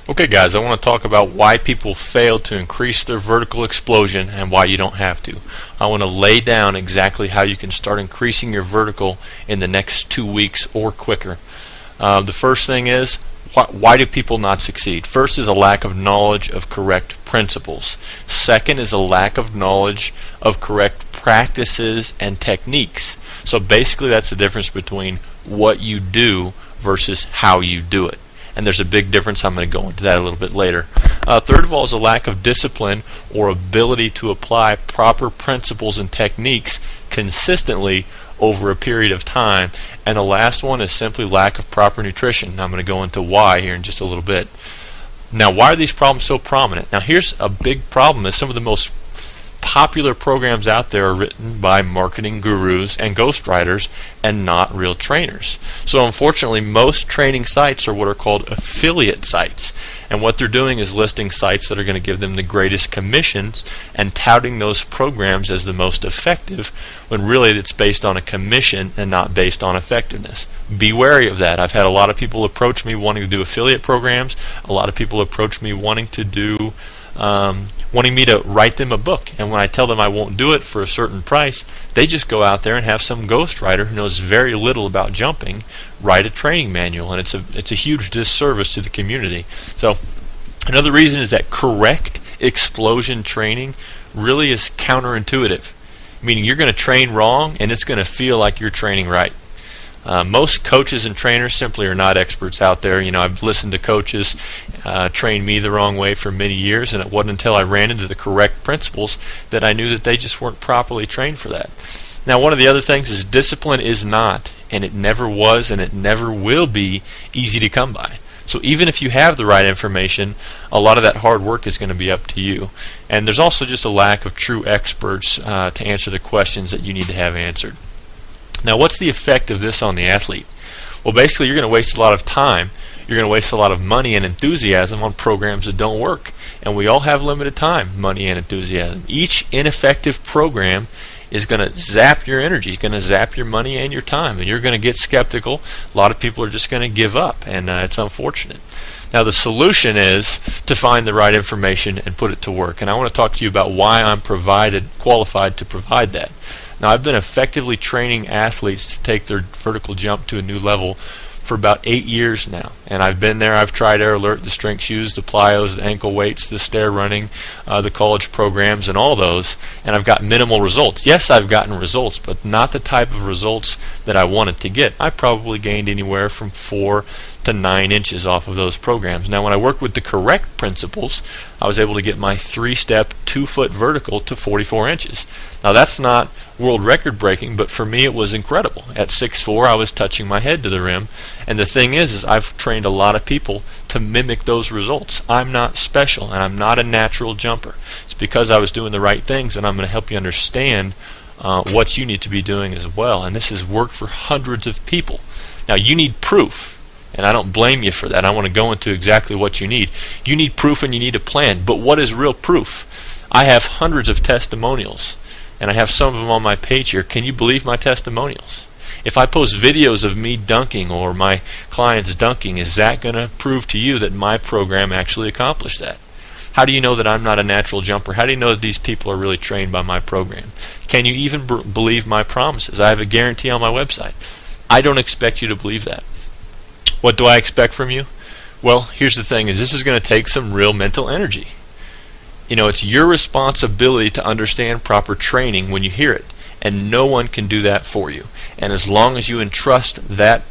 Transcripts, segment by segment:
Okay guys, I want to talk about why people fail to increase their vertical explosion and why you don't have to. I want to lay down exactly how you can start increasing your vertical in the next 2 weeks or quicker. The first thing is, why do people not succeed? First is a lack of knowledge of correct principles. Second is a lack of knowledge of correct practices and techniques. So basically that's the difference between what you do versus how you do it. And there's a big difference. I'm going to go into that a little bit later. Third of all is a lack of discipline or ability to apply proper principles and techniques consistently over a period of time. And the last one is simply lack of proper nutrition. Now I'm going to go into why here in just a little bit. Now, why are these problems so prominent? Now here's a big problem: is some of the most popular programs out there are written by marketing gurus and ghostwriters and not real trainers. So unfortunately, most training sites are what are called affiliate sites, and what they're doing is listing sites that are going to give them the greatest commissions and touting those programs as the most effective, when really it's based on a commission and not based on effectiveness. Be wary of that. I've had a lot of people approach me wanting to do affiliate programs. A lot of people approach me wanting me to write them a book, and when I tell them I won't do it for a certain price, they just go out there and have some ghostwriter who knows very little about jumping write a training manual, and it's a huge disservice to the community. So another reason is that correct explosion training really is counterintuitive, meaning you're going to train wrong and it's going to feel like you're training right. Most coaches and trainers simply are not experts out there. You know, I've listened to coaches train me the wrong way for many years, and it wasn't until I ran into the correct principles that I knew that they just weren't properly trained for that. Now, one of the other things is discipline is not, and it never was, and it never will be easy to come by. So even if you have the right information, a lot of that hard work is going to be up to you. And there's also just a lack of true experts to answer the questions that you need to have answered. Now, what's the effect of this on the athlete? Well, basically, you're going to waste a lot of time. You're going to waste a lot of money and enthusiasm on programs that don't work. And we all have limited time, money, and enthusiasm. Each ineffective program is going to zap your energy. It's going to zap your money and your time. And you're going to get skeptical. A lot of people are just going to give up. And it's unfortunate. Now, the solution is to find the right information and put it to work. And I want to talk to you about why I'm qualified to provide that. Now, I've been effectively training athletes to take their vertical jump to a new level for about 8 years now. And I've been there. I've tried Air Alert, the strength shoes, the plyos, the ankle weights, the stair running, the college programs, and all those. And I've got minimal results. Yes, I've gotten results, but not the type of results that I wanted to get. I probably gained anywhere from 4 to 9 inches off of those programs. Now, when I worked with the correct principles, I was able to get my 3-step, 2-foot vertical to 44 inches. Now, that's not world record breaking, but for me it was incredible. At 6'4", I was touching my head to the rim. And the thing is I've trained a lot of people to mimic those results. I'm not special, and I'm not a natural jumper. It's because I was doing the right things, and I'm going to help you understand what you need to be doing as well. And this has worked for hundreds of people. Now, you need proof. And I don't blame you for that. I want to go into exactly what you need. You need proof and you need a plan. But what is real proof? I have hundreds of testimonials, and I have some of them on my page here. Can you believe my testimonials? If I post videos of me dunking or my clients dunking, is that going to prove to you that my program actually accomplished that? How do you know that I'm not a natural jumper? How do you know that these people are really trained by my program? Can you even believe my promises? I have a guarantee on my website. I don't expect you to believe that. What do I expect from you? Well, here's the thing: is this is going to take some real mental energy. You know, it's your responsibility to understand proper training when you hear it, and no one can do that for you. And as long as you entrust that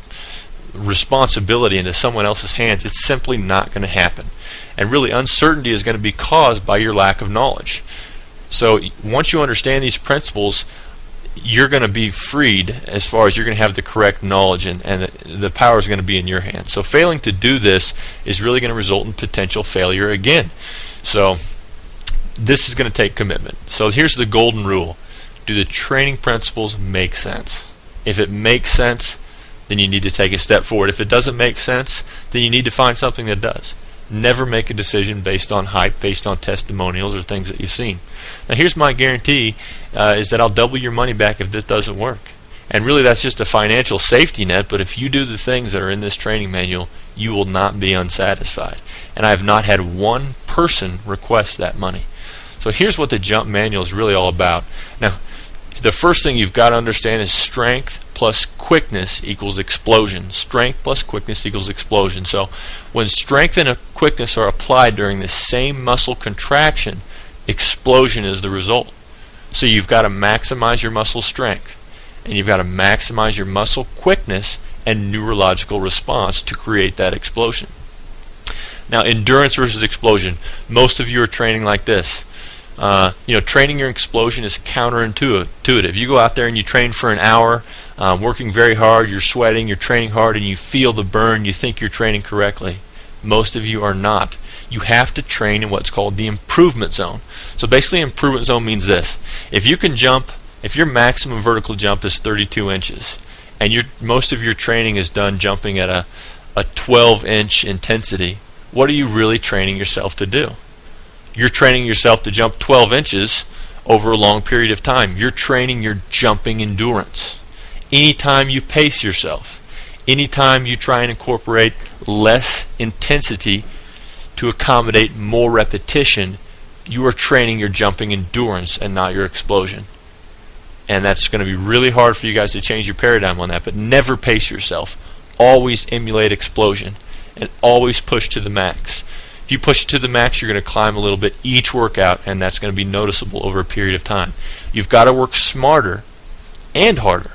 responsibility into someone else's hands, it's simply not going to happen. And really, uncertainty is going to be caused by your lack of knowledge. So once you understand these principles, you're going to be freed as far as you're going to have the correct knowledge, and the power is going to be in your hands. So failing to do this is really going to result in potential failure again. So this is going to take commitment. So here's the golden rule. Do the training principles make sense? If it makes sense, then you need to take a step forward. If it doesn't make sense, then you need to find something that does. Never make a decision based on hype, based on testimonials or things that you've seen. Now, here's my guarantee, is that I'll double your money back if this doesn't work. And really that's just a financial safety net, but if you do the things that are in this training manual, you will not be unsatisfied. And I have not had one person request that money. So here's what the jump manual is really all about. Now, the first thing you've got to understand is strength plus quickness equals explosion. Strength plus quickness equals explosion. So when strength and quickness are applied during the same muscle contraction, explosion is the result. So you've got to maximize your muscle strength, and you've got to maximize your muscle quickness and neurological response to create that explosion. Now, endurance versus explosion. Most of you are training like this. Training your explosion is counterintuitive. You go out there and you train for an hour, working very hard, you're sweating, you're training hard, and you feel the burn, you think you're training correctly. Most of you are not. You have to train in what's called the improvement zone. So basically, improvement zone means this. If you can jump, if your maximum vertical jump is 32 inches, and most of your training is done jumping at a 12-inch intensity, what are you really training yourself to do? You're training yourself to jump 12 inches over a long period of time. You're training your jumping endurance. Anytime you pace yourself, anytime you try and incorporate less intensity to accommodate more repetition, you are training your jumping endurance and not your explosion. And that's going to be really hard for you guys to change your paradigm on that, but never pace yourself. Always emulate explosion and always push to the max. If you push it to the max, you're going to climb a little bit each workout, and that's going to be noticeable over a period of time. You've got to work smarter and harder.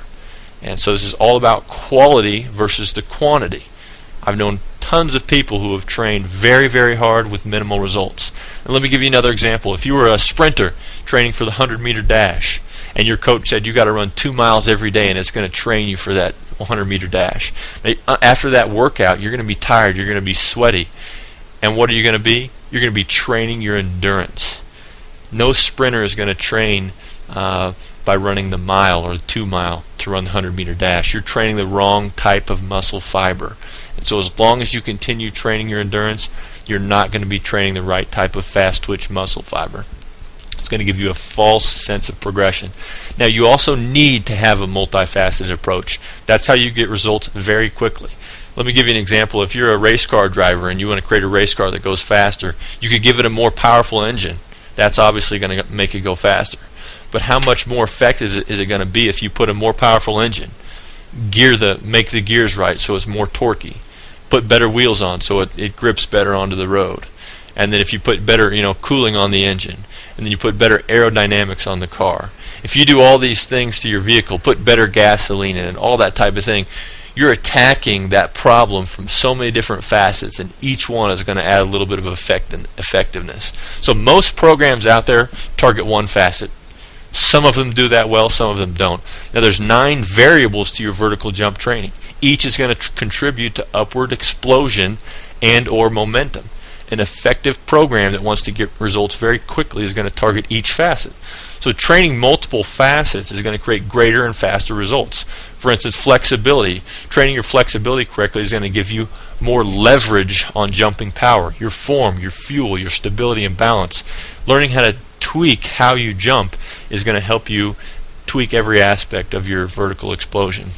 And so this is all about quality versus the quantity. I've known tons of people who have trained very, very hard with minimal results. And let me give you another example. If you were a sprinter training for the 100-meter dash, and your coach said you got to run 2 miles every day and it's going to train you for that 100-meter dash, after that workout, you're going to be tired, you're going to be sweaty. And what are you going to be? You're going to be training your endurance. No sprinter is going to train by running the mile or the 2 mile to run the 100-meter dash. You're training the wrong type of muscle fiber. And so as long as you continue training your endurance, you're not going to be training the right type of fast twitch muscle fiber. It's going to give you a false sense of progression. Now, you also need to have a multifaceted approach. That's how you get results very quickly. Let me give you an example. If you're a race car driver and you want to create a race car that goes faster, you could give it a more powerful engine. That's obviously going to make it go faster. But how much more effective is it going to be if you put a more powerful engine? Make the gears right so it's more torquey. Put better wheels on so it grips better onto the road. And then if you put better cooling on the engine, and then you put better aerodynamics on the car. If you do all these things to your vehicle, put better gasoline in it, all that type of thing, you're attacking that problem from so many different facets, and each one is going to add a little bit of effectiveness. So most programs out there target one facet. Some of them do that well, some of them don't. Now there's 9 variables to your vertical jump training. Each is going to contribute to upward explosion and or momentum. An effective program that wants to get results very quickly is going to target each facet. So training multiple facets is going to create greater and faster results. For instance, flexibility. Training your flexibility correctly is going to give you more leverage on jumping power. Your form, your fuel, your stability and balance. Learning how to tweak how you jump is going to help you tweak every aspect of your vertical explosion.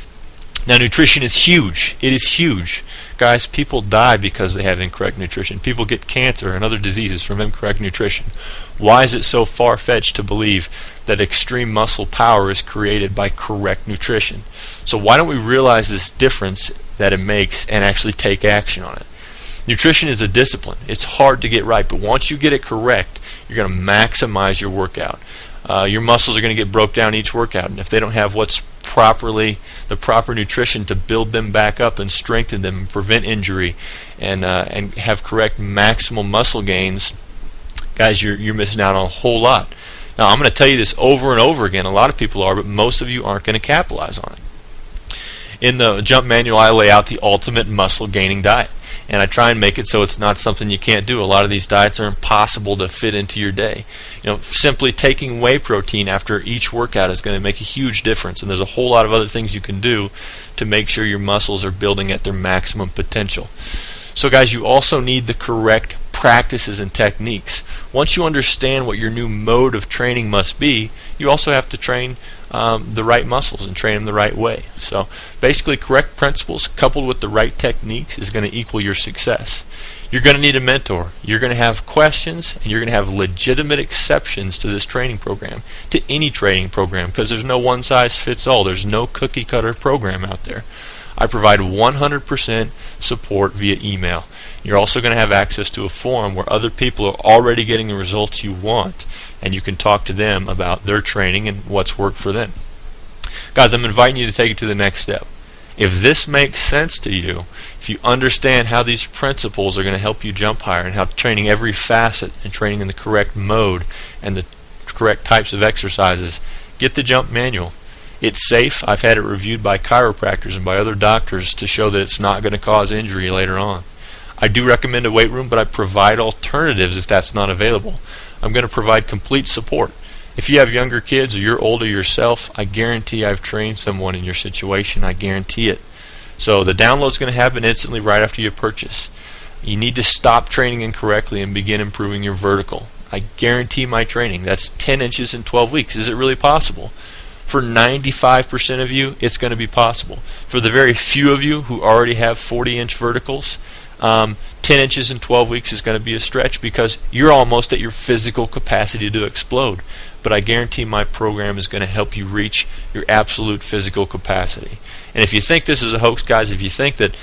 Now, nutrition is huge. It is huge. Guys, people die because they have incorrect nutrition. People get cancer and other diseases from incorrect nutrition. Why is it so far-fetched to believe that extreme muscle power is created by correct nutrition? So why don't we realize this difference that it makes and actually take action on it? Nutrition is a discipline. It's hard to get right, but once you get it correct, you're going to maximize your workout. Your muscles are going to get broke down each workout, and if they don't have the proper nutrition to build them back up and strengthen them and prevent injury and have correct maximal muscle gains, guys, you're missing out on a whole lot. Now, I'm going to tell you this over and over again. A lot of people are, but most of you aren't going to capitalize on it. In the Jump Manual, I lay out the ultimate muscle gaining diet. And I try and make it so it's not something you can't do. A lot of these diets are impossible to fit into your day. Simply taking whey protein after each workout is going to make a huge difference. And there's a whole lot of other things you can do to make sure your muscles are building at their maximum potential. So guys, you also need the correct practices and techniques. Once you understand what your new mode of training must be, you also have to train the right muscles and train them the right way. So basically, correct principles coupled with the right techniques is going to equal your success. You're going to need a mentor. You're going to have questions, and you're going to have legitimate exceptions to this training program, to any training program, because there's no one size fits all. There's no cookie cutter program out there. I provide 100% support via email. You're also going to have access to a forum where other people are already getting the results you want, and you can talk to them about their training and what's worked for them. Guys, I'm inviting you to take it to the next step. If this makes sense to you, if you understand how these principles are going to help you jump higher, and how training every facet and training in the correct mode and the correct types of exercises, get the jump manual. It's safe. I've had it reviewed by chiropractors and by other doctors to show that it's not going to cause injury later on. I do recommend a weight room, but I provide alternatives if that's not available. I'm going to provide complete support. If you have younger kids or you're older yourself, I guarantee I've trained someone in your situation. I guarantee it. So the download's going to happen instantly right after you purchase. You need to stop training incorrectly and begin improving your vertical. I guarantee my training. That's 10 inches in 12 weeks. Is it really possible? For 95% of you, it's going to be possible. For the very few of you who already have 40-inch verticals, 10 inches in 12 weeks is going to be a stretch because you're almost at your physical capacity to explode. But I guarantee my program is going to help you reach your absolute physical capacity. And if you think this is a hoax, guys, if you think that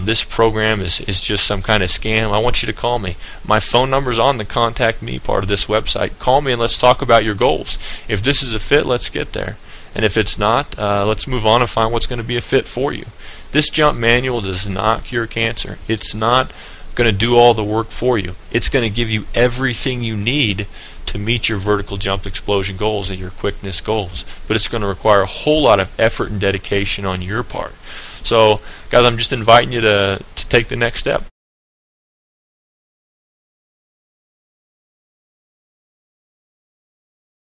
this program is just some kind of scam, I want you to call me. My phone number is on the Contact Me part of this website. Call me and let's talk about your goals. If this is a fit, let's get there. And if it's not, let's move on and find what's going to be a fit for you. This jump manual does not cure cancer. It's not going to do all the work for you. It's going to give you everything you need to meet your vertical jump explosion goals and your quickness goals. But it's going to require a whole lot of effort and dedication on your part. So, guys, I'm just inviting you to take the next step.